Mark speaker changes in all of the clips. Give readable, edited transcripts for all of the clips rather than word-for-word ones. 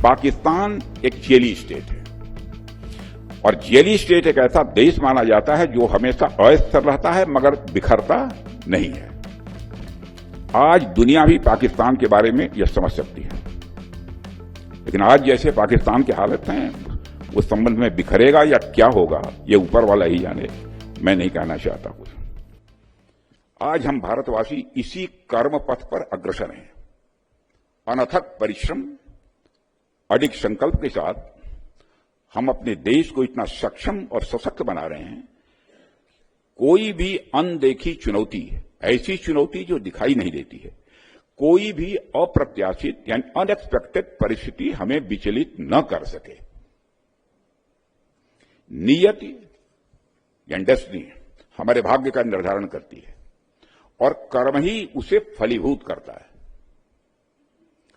Speaker 1: पाकिस्तान एक jelly state है और जेली स्टेट एक ऐसा देश माना जाता है जो हमेशा अस्थिर रहता है मगर बिखरता नहीं है। आज दुनिया भी पाकिस्तान के बारे में यह समझ सकती है, लेकिन आज जैसे पाकिस्तान की हालत है उस संबंध में बिखरेगा या क्या होगा ये ऊपर वाला ही जाने, मैं नहीं कहना चाहता कुछ। आज हम भारतवासी इसी कर्म पथ पर अग्रसर हैं। अनथक परिश्रम, अडिग संकल्प के साथ हम अपने देश को इतना सक्षम और सशक्त बना रहे हैं। कोई भी अनदेखी चुनौती, ऐसी चुनौती जो दिखाई नहीं देती है, कोई भी अप्रत्याशित यानी अनएक्सपेक्टेड परिस्थिति हमें विचलित न कर सके। नियति या डेस्टिनी हमारे भाग्य का निर्धारण करती है और कर्म ही उसे फलीभूत करता है।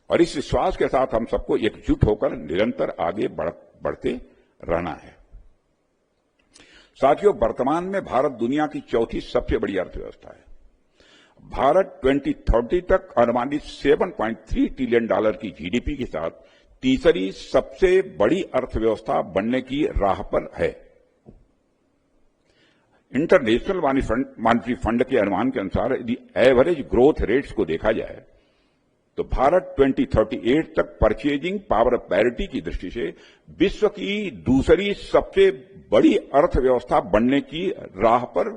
Speaker 1: और इस विश्वास के साथ हम सबको एकजुट होकर निरंतर आगे बढ़ते रहना है। साथियों, वर्तमान में भारत दुनिया की चौथी सबसे बड़ी अर्थव्यवस्था है। भारत 2030 तक अनुमानित $7.3 ट्रिलियन की जीडीपी के साथ तीसरी सबसे बड़ी अर्थव्यवस्था बनने की राह पर है। इंटरनेशनल मॉनिटरी फंड के अनुमान के अनुसार यदि एवरेज ग्रोथ रेट्स को देखा जाए तो भारत 2038 तक परचेजिंग पावर पैरिटी की दृष्टि से विश्व की दूसरी सबसे बड़ी अर्थव्यवस्था बनने की राह पर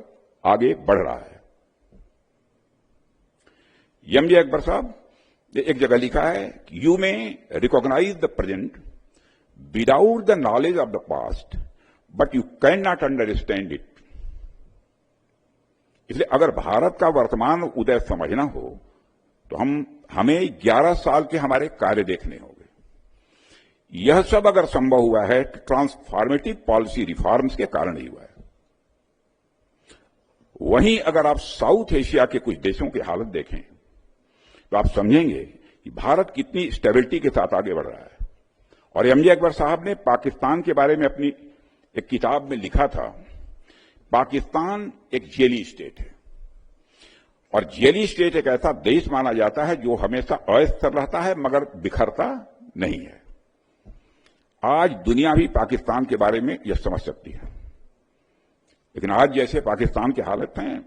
Speaker 1: आगे बढ़ रहा है। एमजे अकबर साहब ने एक जगह लिखा है कि you may recognize the present without the knowledge of the past but you can not understand it. इसलिए अगर भारत का वर्तमान उदय समझना हो तो हमें 11 साल के हमारे कार्य देखने होंगे। यह सब अगर संभव हुआ है तो ट्रांसफॉर्मेटिव पॉलिसी रिफॉर्म्स के कारण ही हुआ है। वहीं अगर आप साउथ एशिया के कुछ देशों की हालत देखें तो आप समझेंगे कि भारत कितनी स्टेबिलिटी के साथ आगे बढ़ रहा है। और एमजे अकबर साहब ने पाकिस्तान के बारे में अपनी एक किताब में लिखा था, पाकिस्तान एक जेली स्टेट है और जेली स्टेट एक ऐसा देश माना जाता है जो हमेशा अस्थिर रहता है मगर बिखरता नहीं है। आज दुनिया भी पाकिस्तान के बारे में यह समझ सकती है, लेकिन आज जैसे पाकिस्तान की हालत है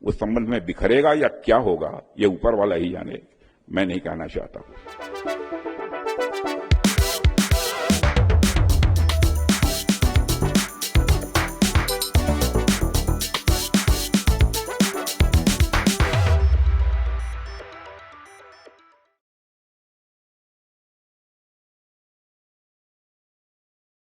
Speaker 1: उस संबंध में बिखरेगा या क्या होगा ये ऊपर वाला ही जाने, मैं नहीं कहना चाहता।